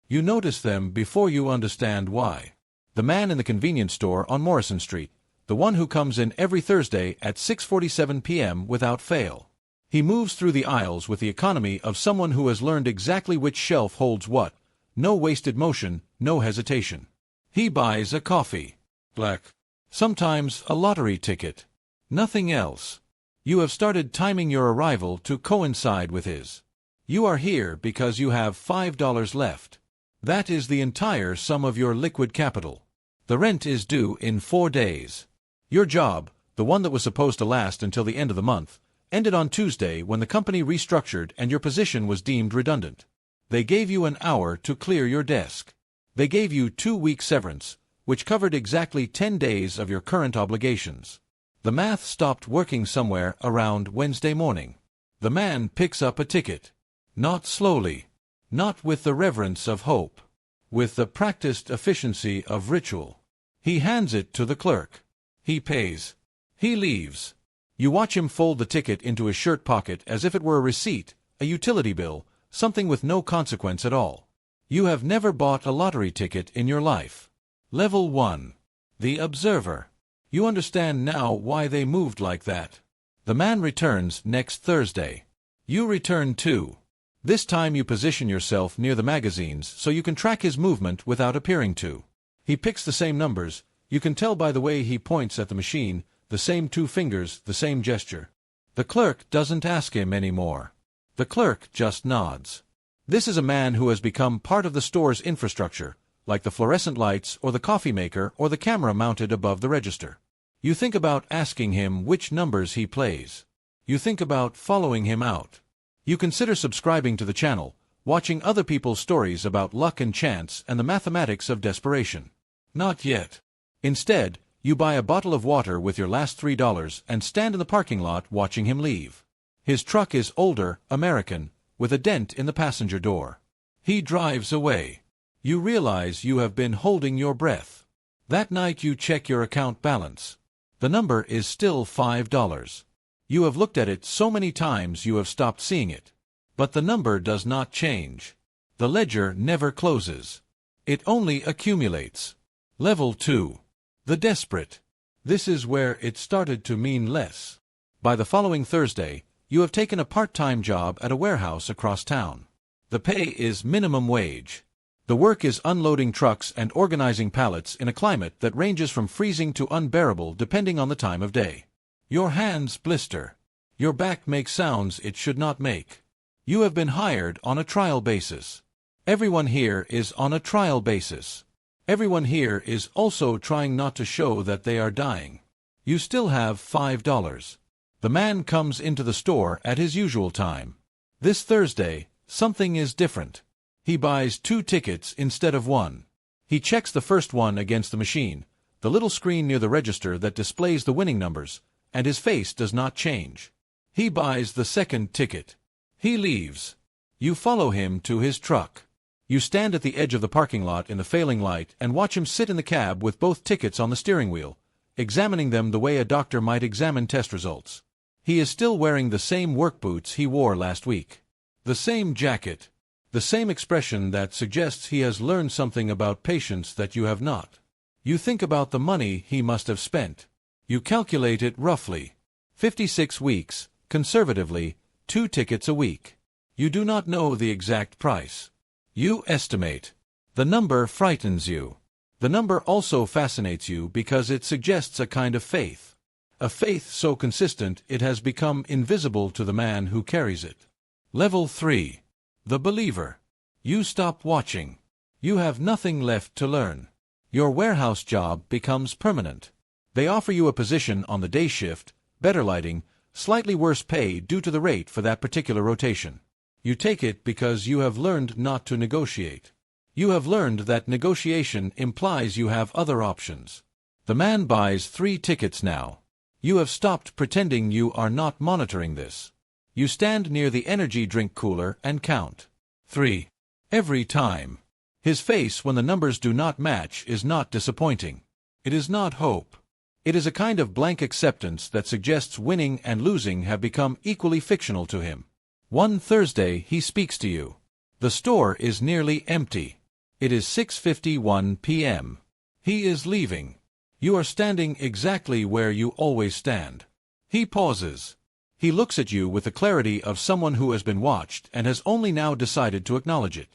You notice them before you understand why. The man in the convenience store on Morrison Street, the one who comes in every Thursday at 6:47 p.m. without fail. He moves through the aisles with the economy of someone who has learned exactly which shelf holds what. No wasted motion, no hesitation. He buys a coffee. Black. Sometimes a lottery ticket. Nothing else. You have started timing your arrival to coincide with his. You are here because you have $5 left. That is the entire sum of your liquid capital. The rent is due in 4 days. Your job, the one that was supposed to last until the end of the month, ended on Tuesday when the company restructured and your position was deemed redundant. They gave you an hour to clear your desk. They gave you 2-week severance, which covered exactly 10 days of your current obligations. The math stopped working somewhere around Wednesday morning. The man picks up a ticket. Not slowly. Not with the reverence of hope. With the practiced efficiency of ritual. He hands it to the clerk. He pays. He leaves. You watch him fold the ticket into his shirt pocket as if it were a receipt, a utility bill, something with no consequence at all. You have never bought a lottery ticket in your life. Level 1. The Observer. You understand now why they moved like that. The man returns next Thursday. You return too. This time you position yourself near the magazines so you can track his movement without appearing to. He picks the same numbers. You can tell by the way he points at the machine, the same 2 fingers, the same gesture. The clerk doesn't ask him anymore. The clerk just nods. This is a man who has become part of the store's infrastructure, like the fluorescent lights or the coffee maker or the camera mounted above the register. You think about asking him which numbers he plays. You think about following him out. You consider subscribing to the channel, watching other people's stories about luck and chance and the mathematics of desperation. Not yet. Instead, you buy a bottle of water with your last $3 and stand in the parking lot watching him leave. His truck is older, American, with a dent in the passenger door. He drives away. You realize you have been holding your breath. That night you check your account balance. The number is still $5. You have looked at it so many times you have stopped seeing it. But the number does not change. The ledger never closes. It only accumulates. Level 2. The Desperate. This is where it started to mean less. By the following Thursday, you have taken a part-time job at a warehouse across town. The pay is minimum wage. The work is unloading trucks and organizing pallets in a climate that ranges from freezing to unbearable depending on the time of day. Your hands blister. Your back makes sounds it should not make. You have been hired on a trial basis. Everyone here is on a trial basis. Everyone here is also trying not to show that they are dying. You still have $5. The man comes into the store at his usual time. This Thursday, something is different. He buys 2 tickets instead of 1. He checks the first one against the machine, the little screen near the register that displays the winning numbers, and his face does not change. He buys the second ticket. He leaves. You follow him to his truck. You stand at the edge of the parking lot in the failing light and watch him sit in the cab with both tickets on the steering wheel, examining them the way a doctor might examine test results. He is still wearing the same work boots he wore last week. The same jacket. The same expression that suggests he has learned something about patience that you have not. You think about the money he must have spent. You calculate it roughly. 56 weeks, conservatively, 2 tickets a week. You do not know the exact price. You estimate. The number frightens you. The number also fascinates you because it suggests a kind of faith. A faith so consistent it has become invisible to the man who carries it. Level 3. The Believer. You stop watching. You have nothing left to learn. Your warehouse job becomes permanent. They offer you a position on the day shift, better lighting, slightly worse pay due to the rate for that particular rotation. You take it because you have learned not to negotiate. You have learned that negotiation implies you have other options. The man buys 3 tickets now. You have stopped pretending you are not monitoring this. You stand near the energy drink cooler and count. 3. Every time. His face when the numbers do not match is not disappointing. It is not hope. It is a kind of blank acceptance that suggests winning and losing have become equally fictional to him. One Thursday he speaks to you. The store is nearly empty. It is 6:51 p.m. He is leaving. You are standing exactly where you always stand. He pauses. He looks at you with the clarity of someone who has been watched and has only now decided to acknowledge it.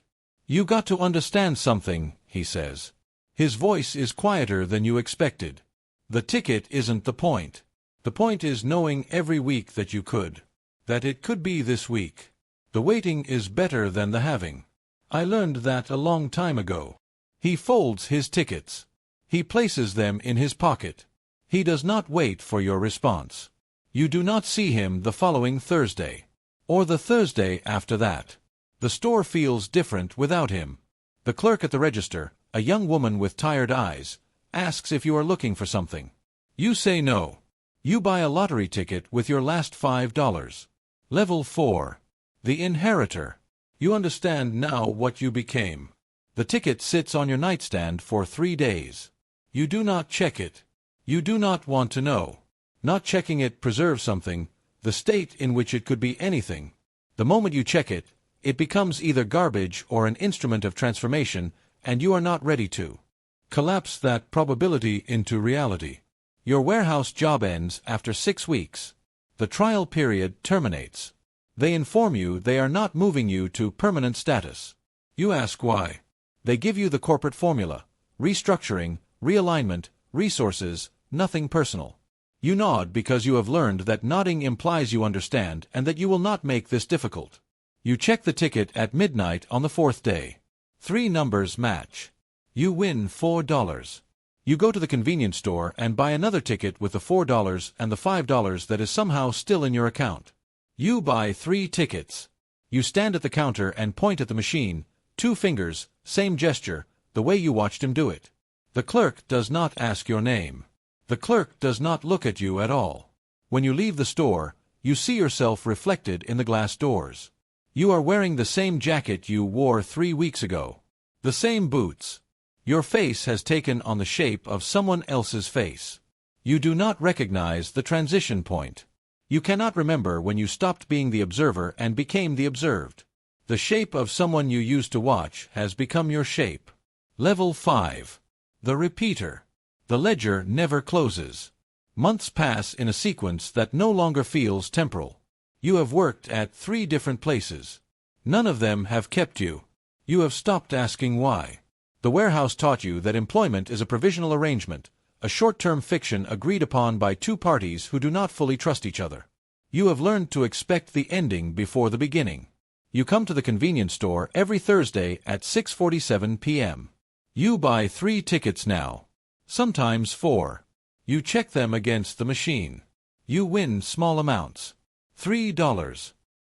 You got to understand something, he says. His voice is quieter than you expected. The ticket isn't the point. The point is knowing every week that you could. That it could be this week. The waiting is better than the having. I learned that a long time ago. He folds his tickets. He places them in his pocket. He does not wait for your response. You do not see him the following Thursday. Or the Thursday after that. The store feels different without him. The clerk at the register, a young woman with tired eyes, asks if you are looking for something. You say no. You buy a lottery ticket with your last $5. Level 4. The Inheritor. You understand now what you became. The ticket sits on your nightstand for 3 days. You do not check it. You do not want to know. Not checking it preserves something, the state in which it could be anything. The moment you check it, it becomes either garbage or an instrument of transformation, and you are not ready to collapse that probability into reality. Your warehouse job ends after 6 weeks. The trial period terminates. They inform you they are not moving you to permanent status. You ask why. They give you the corporate formula: restructuring, realignment, resources, nothing personal. You nod because you have learned that nodding implies you understand and that you will not make this difficult. You check the ticket at midnight on the 4th day. 3 numbers match. You win $4. You go to the convenience store and buy another ticket with the $4 and the $5 that is somehow still in your account. You buy 3 tickets. You stand at the counter and point at the machine, 2 fingers, same gesture, the way you watched him do it. The clerk does not ask your name. The clerk does not look at you at all. When you leave the store, you see yourself reflected in the glass doors. You are wearing the same jacket you wore 3 weeks ago. The same boots. Your face has taken on the shape of someone else's face. You do not recognize the transition point. You cannot remember when you stopped being the observer and became the observed. The shape of someone you used to watch has become your shape. Level 5. The repeater. The ledger never closes. Months pass in a sequence that no longer feels temporal. You have worked at 3 different places. None of them have kept you. You have stopped asking why. The warehouse taught you that employment is a provisional arrangement, a short-term fiction agreed upon by 2 parties who do not fully trust each other. You have learned to expect the ending before the beginning. You come to the convenience store every Thursday at 6:47 p.m. You buy 3 tickets now. Sometimes 4. You check them against the machine. You win small amounts. $3,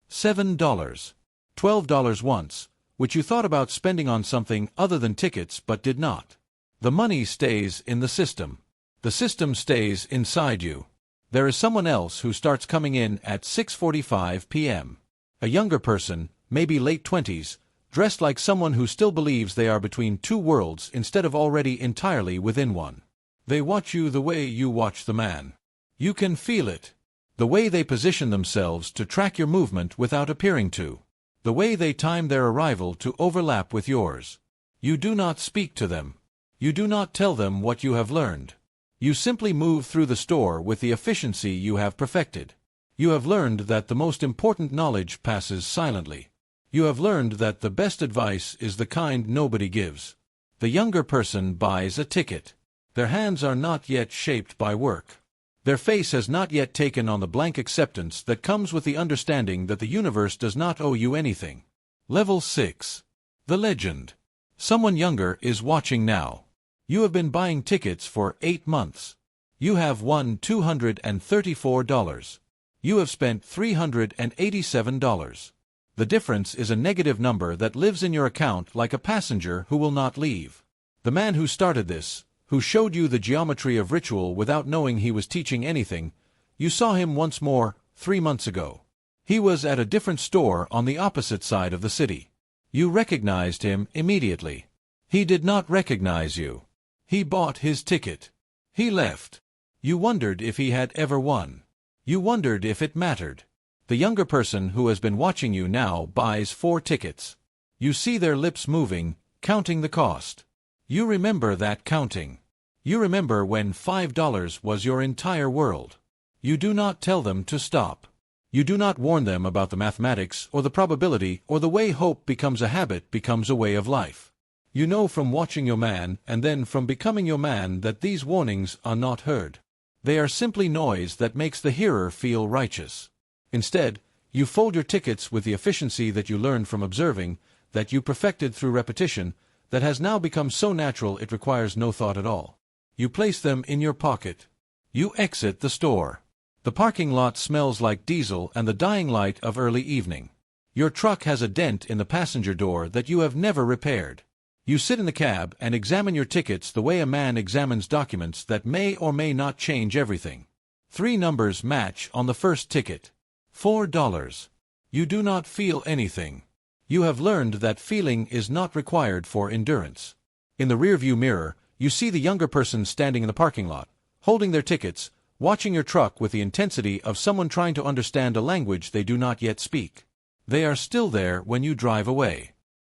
$7, $12 once, which you thought about spending on something other than tickets but did not. The money stays in the system. The system stays inside you. There is someone else who starts coming in at 6:45 p.m. A younger person, maybe late 20s, dressed like someone who still believes they are between 2 worlds instead of already entirely within one. They watch you the way you watch the man. You can feel it. The way they position themselves to track your movement without appearing to. The way they time their arrival to overlap with yours. You do not speak to them. You do not tell them what you have learned. You simply move through the store with the efficiency you have perfected. You have learned that the most important knowledge passes silently. You have learned that the best advice is the kind nobody gives. The younger person buys a ticket. Their hands are not yet shaped by work. Their face has not yet taken on the blank acceptance that comes with the understanding that the universe does not owe you anything. Level 6. The legend. Someone younger is watching now. You have been buying tickets for 8 months. You have won $234. You have spent $387. The difference is a negative number that lives in your account like a passenger who will not leave. The man who started this, who showed you the geometry of ritual without knowing he was teaching anything, you saw him once more 3 months ago. He was at a different store on the opposite side of the city. You recognized him immediately. He did not recognize you. He bought his ticket. He left. You wondered if he had ever won. You wondered if it mattered. The younger person who has been watching you now buys 4 tickets. You see their lips moving, Counting the cost. You remember that counting. You remember when $5 was your entire world. You do not tell them to stop. You do not warn them about the mathematics or the probability or the way hope becomes a habit, becomes a way of life. You know from watching your man and then from becoming your man that these warnings are not heard. They are simply noise that makes the hearer feel righteous. Instead, you fold your tickets with the efficiency that you learned from observing, that you perfected through repetition, that has now become so natural it requires no thought at all. You place them in your pocket. You exit the store. The parking lot smells like diesel and the dying light of early evening. Your truck has a dent in the passenger door that you have never repaired. You sit in the cab and examine your tickets the way a man examines documents that may or may not change everything. 3 numbers match on the first ticket. $4. You do not feel anything. You have learned that feeling is not required for endurance. In the rearview mirror, you see the younger person standing in the parking lot, holding their tickets, watching your truck with the intensity of someone trying to understand a language they do not yet speak. They are still there when you drive away.